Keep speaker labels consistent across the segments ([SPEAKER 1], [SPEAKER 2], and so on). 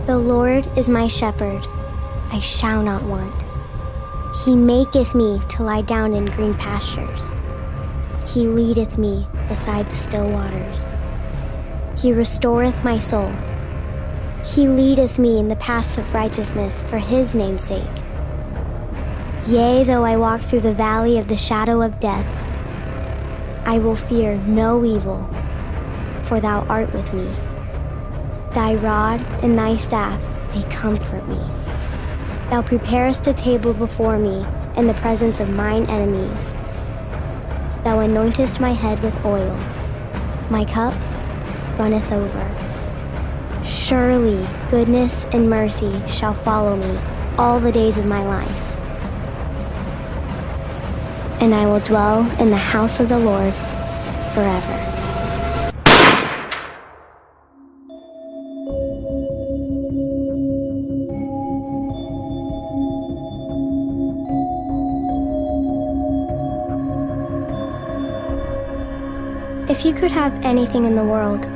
[SPEAKER 1] The Lord is my shepherd, I shall not want. He maketh me to lie down in green pastures. He leadeth me beside the still waters. He restoreth my soul. He leadeth me in the paths of righteousness for his name's sake. Yea, though I walk through the valley of the shadow of death, I will fear no evil, for thou art with me. Thy rod and thy staff, they comfort me. Thou preparest a table before me in the presence of mine enemies. Thou anointest my head with oil. My cup runneth over. Surely goodness and mercy shall follow me all the days of my life. And I will dwell in the house of the Lord forever. If you could have anything in the world,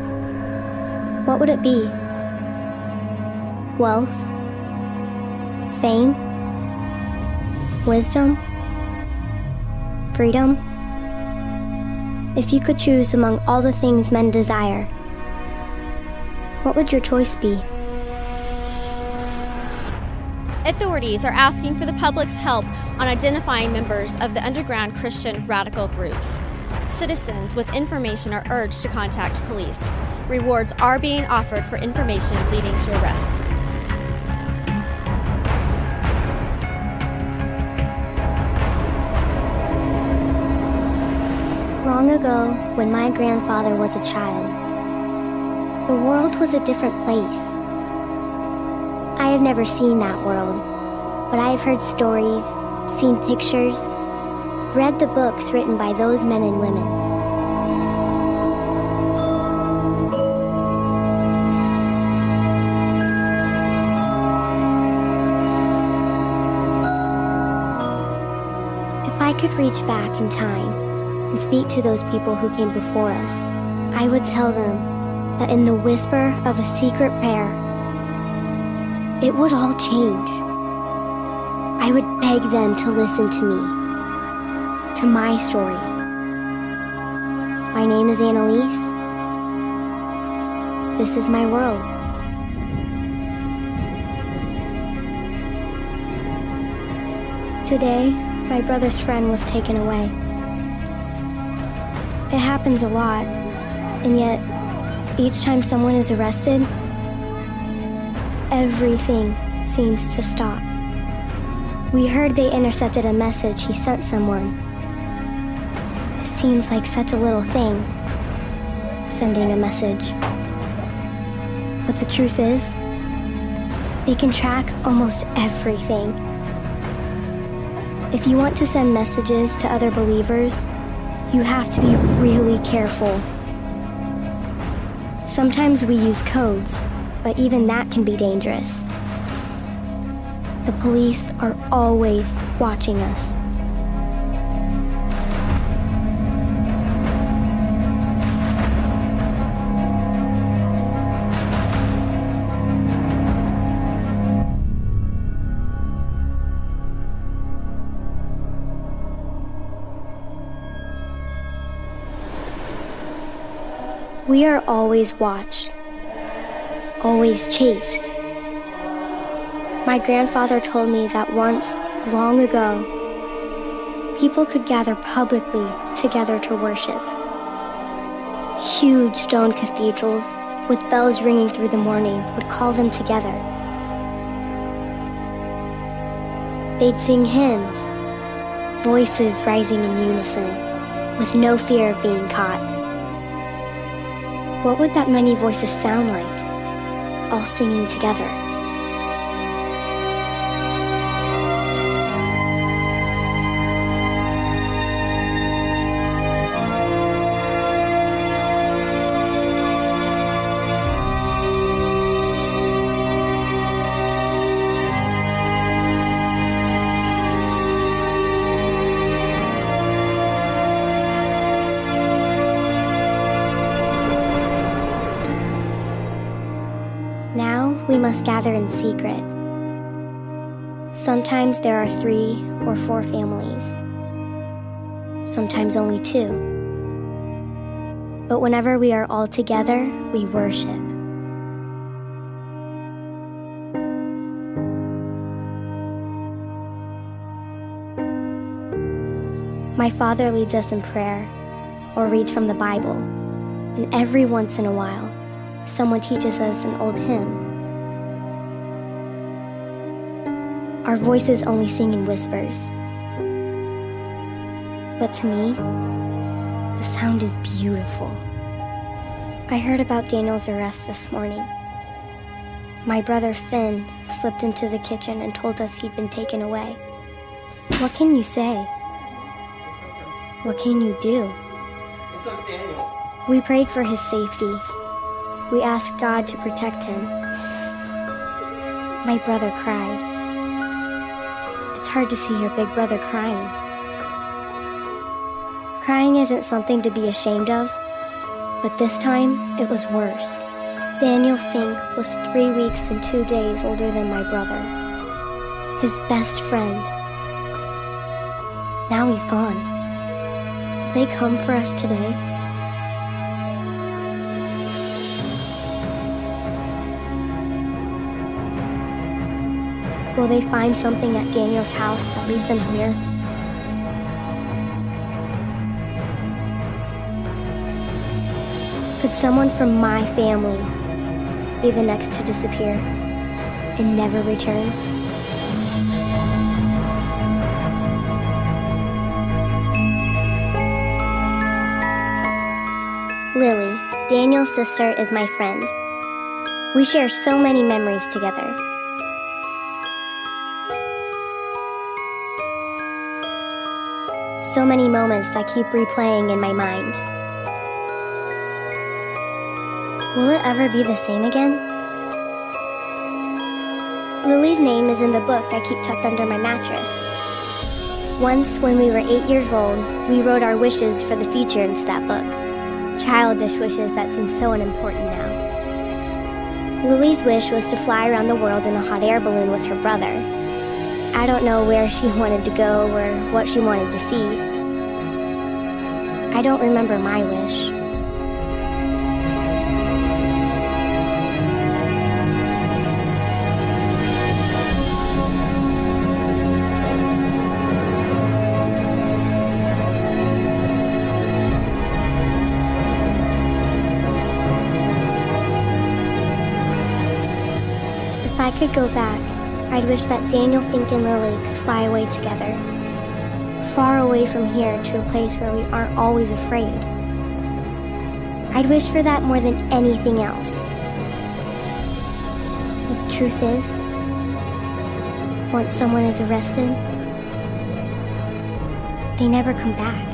[SPEAKER 1] what would it be? Wealth? Fame? Wisdom? Freedom? If you could choose among all the things men desire, what would your choice be?
[SPEAKER 2] Authorities are asking for the public's help on identifying members of the underground Christian radical groups. Citizens with information are urged to contact police. Rewards are being offered for information leading to arrests.
[SPEAKER 1] Long ago, when my grandfather was a child, the world was a different place. I have never seen that world, but I have heard stories, seen pictures, read the books written by those men and women. If I could reach back in time and speak to those people who came before us, I would tell them that in the whisper of a secret prayer, it would all change. I would beg them to listen to me, to my story. My name is Annalise. This is my world. Today, my brother's friend was taken away. It happens a lot, and yet, each time someone is arrested, everything seems to stop. We heard they intercepted a message he sent someone. It seems like such a little thing, sending a message. But the truth is, they can track almost everything. If you want to send messages to other believers, you have to be really careful. Sometimes we use codes, but even that can be dangerous. The police are always watching us. We are always watched, always chased. My grandfather told me that once, long ago, people could gather publicly together to worship. Huge stone cathedrals with bells ringing through the morning would call them together. They'd sing hymns, voices rising in unison, with no fear of being caught. What would that many voices sound like, all singing together? Now we must gather in secret. Sometimes there are 3 or 4 families, sometimes only 2. But whenever we are all together, we worship. My father leads us in prayer or reads from the Bible, and every once in a while, someone teaches us an old hymn. Our voices only sing in whispers. But to me, the sound is beautiful. I heard about Daniel's arrest this morning. My brother Finn slipped into the kitchen and told us he'd been taken away. What can you say? What can you do?
[SPEAKER 3] It's on Daniel.
[SPEAKER 1] We prayed for his safety. We asked God to protect him. My brother cried. It's hard to see your big brother crying. Crying isn't something to be ashamed of, but this time it was worse. Daniel Fink was 3 weeks and 2 days older than my brother, his best friend. Now he's gone. Will they come for us today? Will they find something at Daniel's house that leads them here? Could someone from my family be the next to disappear and never return? Lily, Daniel's sister, is my friend. We share so many memories together. So many moments that keep replaying in my mind. Will it ever be the same again? Lily's name is in the book I keep tucked under my mattress. Once, when we were 8 years old, we wrote our wishes for the future into that book. Childish wishes that seem so unimportant now. Lily's wish was to fly around the world in a hot air balloon with her brother. I don't know where she wanted to go or what she wanted to see. I don't remember my wish. If I could go back, I'd wish that Daniel, Fink, and Lily could fly away together, far away from here to a place where we aren't always afraid. I'd wish for that more than anything else. But the truth is, once someone is arrested, they never come back.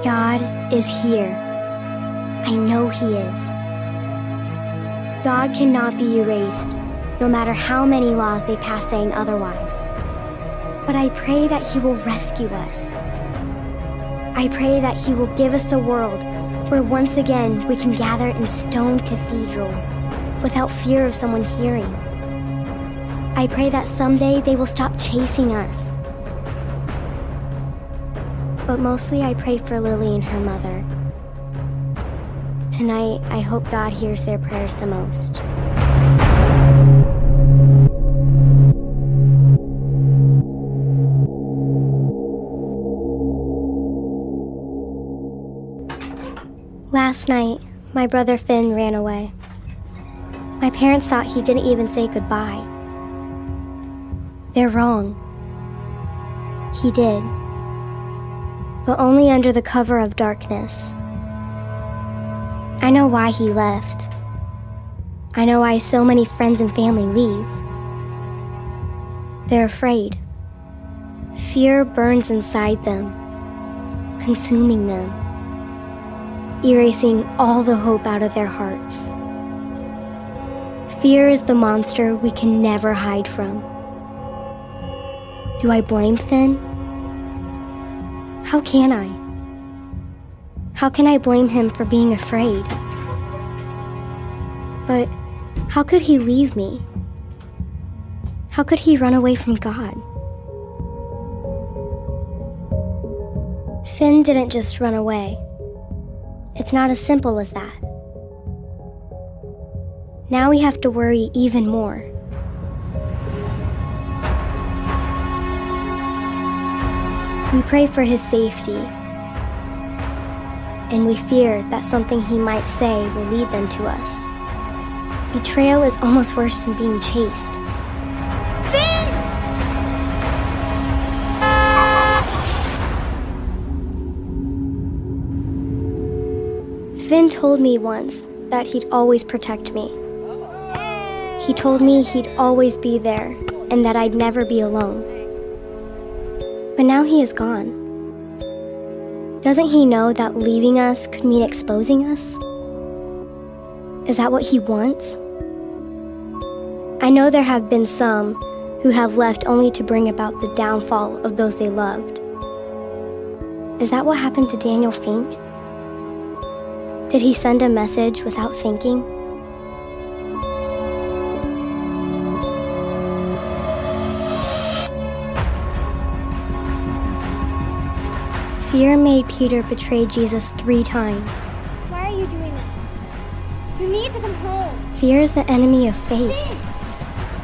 [SPEAKER 1] God is here. I know He is. God cannot be erased, no matter how many laws they pass saying otherwise. But I pray that He will rescue us. I pray that He will give us a world where once again we can gather in stone cathedrals without fear of someone hearing. I pray that someday they will stop chasing us. But mostly I pray for Lily and her mother. Tonight, I hope God hears their prayers the most. Last night, my brother Finn ran away. My parents thought he didn't even say goodbye. They're wrong. He did. But only under the cover of darkness. I know why he left. I know why so many friends and family leave. They're afraid. Fear burns inside them, consuming them, erasing all the hope out of their hearts. Fear is the monster we can never hide from. Do I blame Finn? How can I? How can I blame him for being afraid? But how could he leave me? How could he run away from God? Finn didn't just run away. It's not as simple as that. Now we have to worry even more. We pray for his safety, and we fear that something he might say will lead them to us. Betrayal is almost worse than being chased.
[SPEAKER 4] Finn!
[SPEAKER 1] Finn told me once that he'd always protect me. He told me he'd always be there and that I'd never be alone. But now he is gone. Doesn't he know that leaving us could mean exposing us? Is that what he wants? I know there have been some who have left only to bring about the downfall of those they loved. Is that what happened to Daniel Fink? Did he send a message without thinking? Fear made Peter betray Jesus 3 times.
[SPEAKER 4] Why are you doing this? You need to come home.
[SPEAKER 1] Fear is the enemy of faith.
[SPEAKER 4] Finn!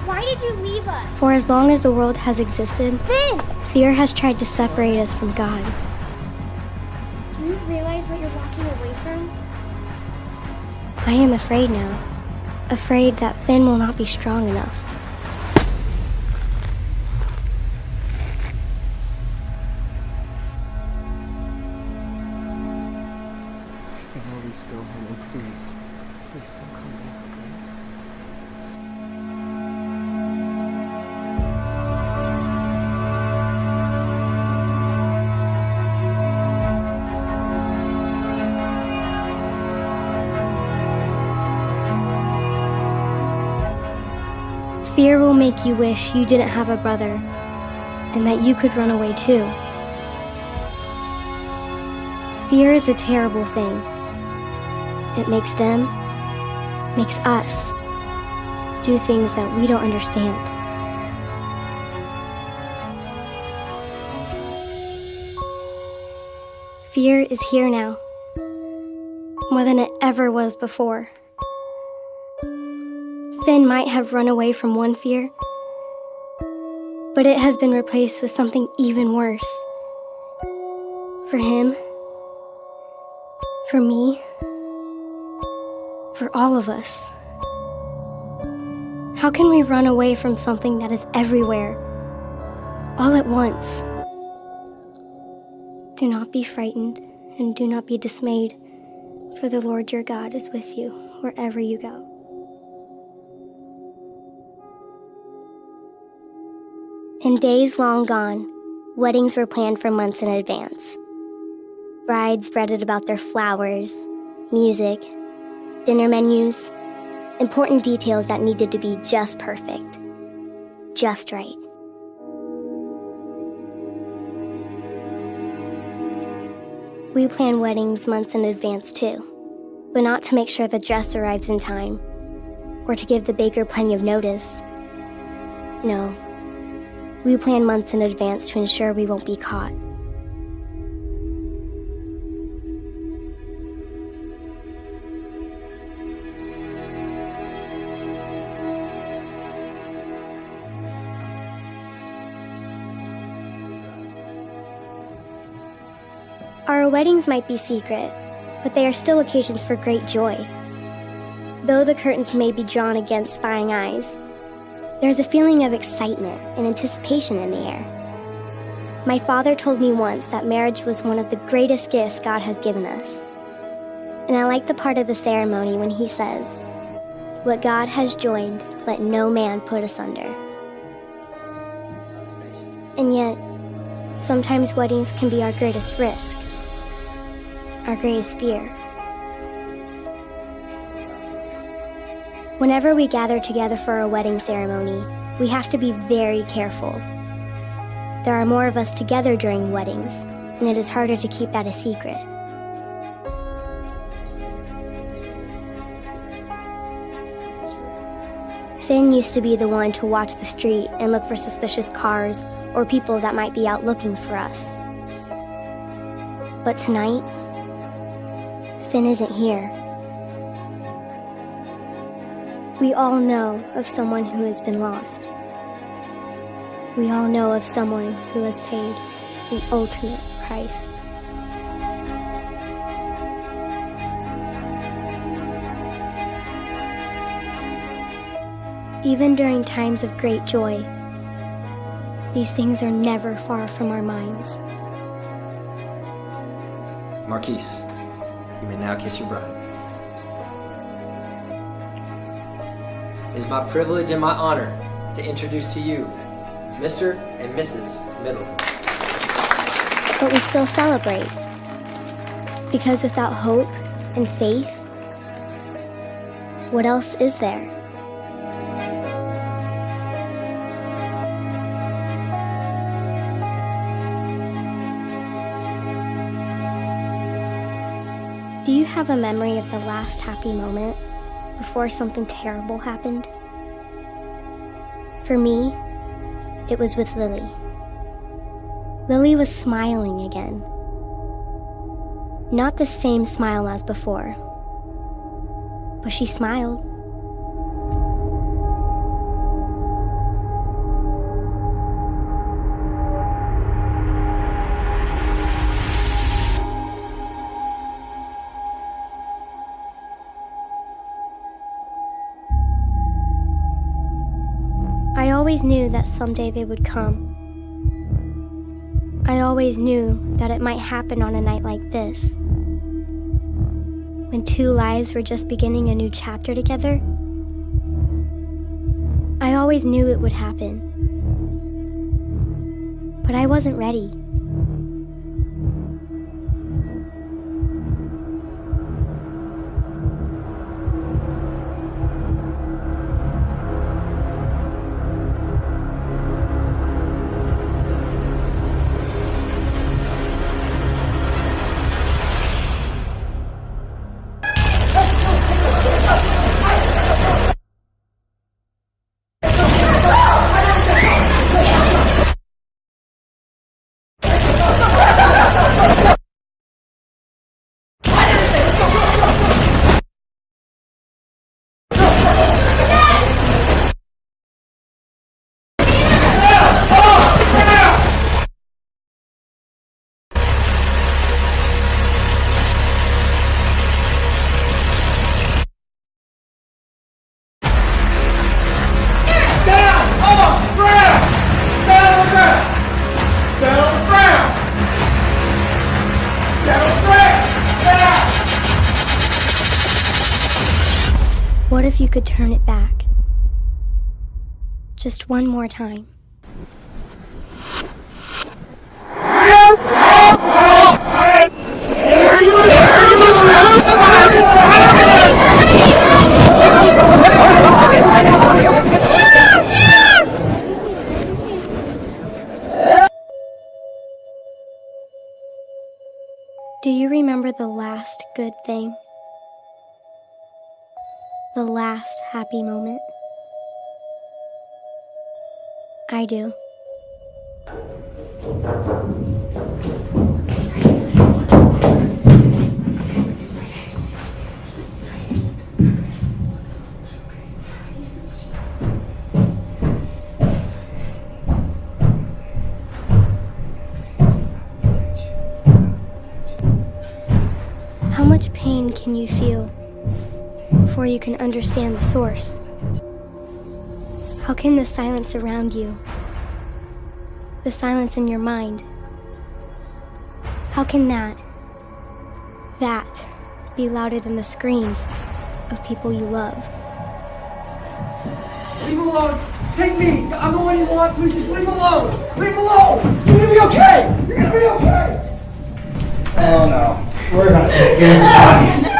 [SPEAKER 4] Why did you leave us?
[SPEAKER 1] For as long as the world has existed,
[SPEAKER 4] Finn!
[SPEAKER 1] fear has tried to separate us from God.
[SPEAKER 4] Do you realize what you're walking away from?
[SPEAKER 1] I am afraid now. Afraid that Finn will not be strong enough.
[SPEAKER 3] I can always go home, and please don't come back, okay?
[SPEAKER 1] Fear will make you wish you didn't have a brother, and that you could run away too. Fear is a terrible thing. It makes them, makes us, do things that we don't understand. Fear is here now, more than it ever was before. Finn might have run away from one fear, but it has been replaced with something even worse. For him, for me, for all of us. How can we run away from something that is everywhere, all at once? Do not be frightened and do not be dismayed, for the Lord your God is with you wherever you go. In days long gone, weddings were planned for months in advance. Brides fretted about their flowers, music, dinner menus, important details that needed to be just perfect, just right. We plan weddings months in advance too, but not to make sure the dress arrives in time, or to give the baker plenty of notice. No. We plan months in advance to ensure we won't be caught. Our weddings might be secret, but they are still occasions for great joy. Though the curtains may be drawn against spying eyes, there's a feeling of excitement and anticipation in the air. My father told me once that marriage was one of the greatest gifts God has given us. And I like the part of the ceremony when he says, "What God has joined, let no man put asunder." And yet, sometimes weddings can be our greatest risk, our greatest fear. Whenever we gather together for a wedding ceremony, we have to be very careful. There are more of us together during weddings, and it is harder to keep that a secret. Finn used to be the one to watch the street and look for suspicious cars or people that might be out looking for us. But tonight, Finn isn't here. We all know of someone who has been lost. We all know of someone who has paid the ultimate price. Even during times of great joy, these things are never far from our minds.
[SPEAKER 5] Marquise, you may now kiss your bride. It is my privilege and my honor to introduce to you Mr. and Mrs. Middleton.
[SPEAKER 1] But we still celebrate, because without hope and faith, what else is there? Do you have a memory of the last happy moment before something terrible happened? For me, it was with Lily. Lily was smiling again. Not the same smile as before, but she smiled. I always knew that someday they would come. I always knew that it might happen on a night like this, when two lives were just beginning a new chapter together. I always knew it would happen, but I wasn't ready. What if you could turn it back? Just one more time. Do you remember the last good thing? The last happy moment? I do. How much pain can you feel before you can understand the source? How can the silence around you, the silence in your mind, how can that be louder than the screams of people you love?
[SPEAKER 3] Leave him alone! Take me! I'm the one you want! Please just leave him alone! Leave him alone! You're gonna be okay! You're gonna be okay!
[SPEAKER 6] Oh no. We're gonna take everybody.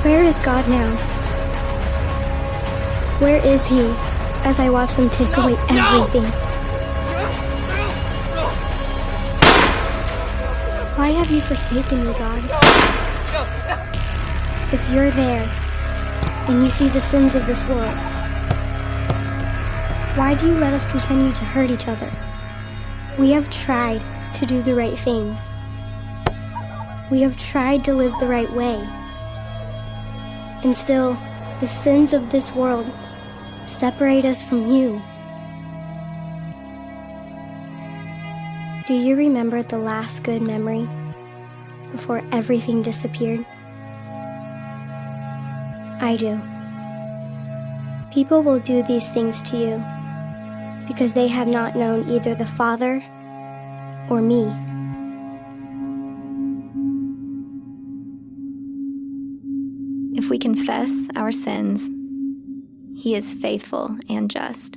[SPEAKER 1] Where is God now? Where is He as I watch them take away everything? Why have you forsaken me, God? If you're there and you see the sins of this world, why do you let us continue to hurt each other? We have tried to do the right things. We have tried to live the right way. And still, the sins of this world separate us from you. Do you remember the last good memory before everything disappeared? I do. People will do these things to you because they have not known either the Father or me.
[SPEAKER 7] If we confess our sins, He is faithful and just,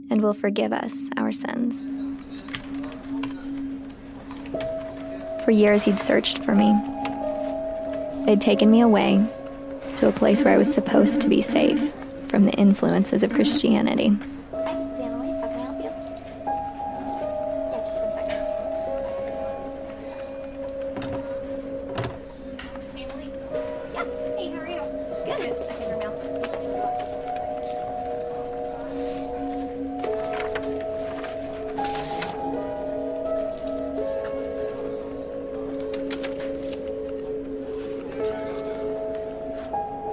[SPEAKER 7] and will forgive us our sins. For years, He'd searched for me. They'd taken me away to a place where I was supposed to be safe from the influences of Christianity.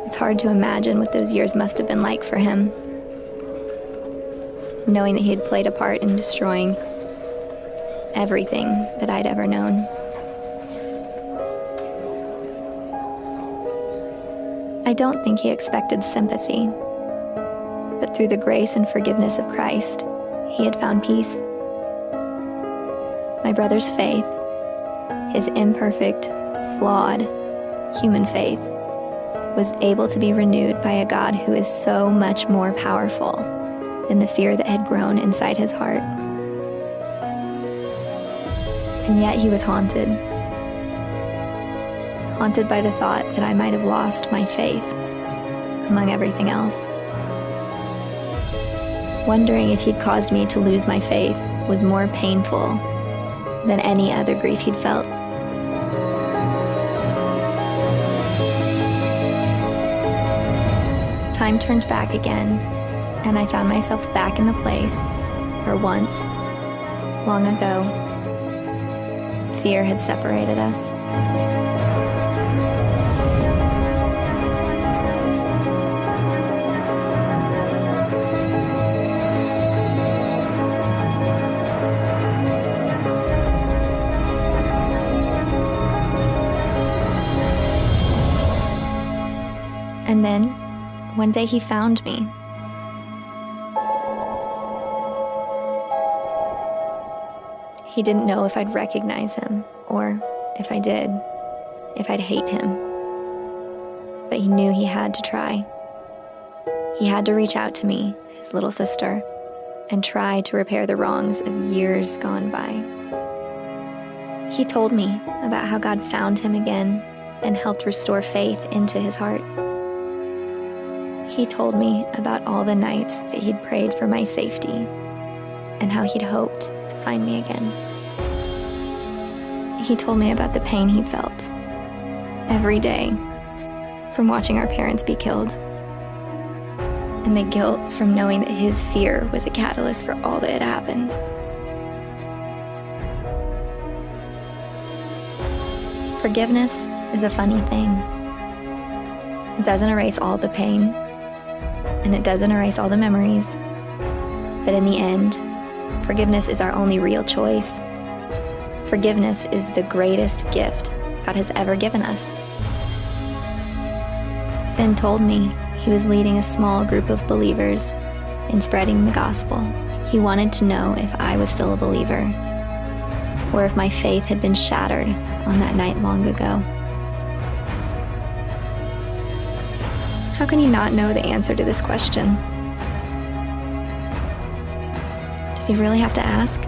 [SPEAKER 7] It's hard to imagine what those years must have been like for him, knowing that he had played a part in destroying everything that I'd ever known. I don't think he expected sympathy, but through the grace and forgiveness of Christ, he had found peace. My brother's faith, his imperfect, flawed, human faith, was able to be renewed by a God who is so much more powerful than the fear that had grown inside his heart. And yet he was haunted by the thought that I might have lost my faith among everything else. Wondering if he'd caused me to lose my faith was more painful than any other grief he'd felt. Time turned back again, and I found myself back in the place where once, long ago, fear had separated us. And then, one day he found me. He didn't know if I'd recognize him, or if I did, if I'd hate him. But he knew he had to try. He had to reach out to me, his little sister, and try to repair the wrongs of years gone by. He told me about how God found him again and helped restore faith into his heart. He told me about all the nights that he'd prayed for my safety and how he'd hoped to find me again. He told me about the pain he felt every day from watching our parents be killed, and the guilt from knowing that his fear was a catalyst for all that had happened. Forgiveness is a funny thing. It doesn't erase all the pain, and it doesn't erase all the memories. But in the end, forgiveness is our only real choice. Forgiveness is the greatest gift God has ever given us. Finn told me he was leading a small group of believers in spreading the gospel. He wanted to know if I was still a believer, or if my faith had been shattered on that night long ago. How can he not know the answer to this question? Does he really have to ask?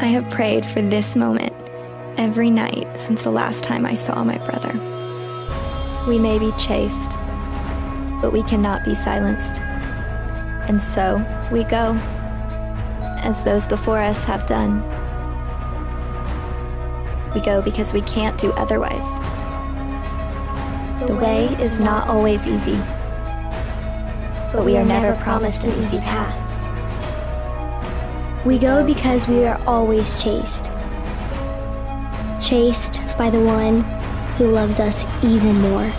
[SPEAKER 7] I have prayed for this moment every night since the last time I saw my brother. We may be chased, but we cannot be silenced. And so we go, as those before us have done. We go because we can't do otherwise. The way is not always easy, but we are never promised an easy path.
[SPEAKER 1] We go because we are always chased. Chased by the one who loves us even more.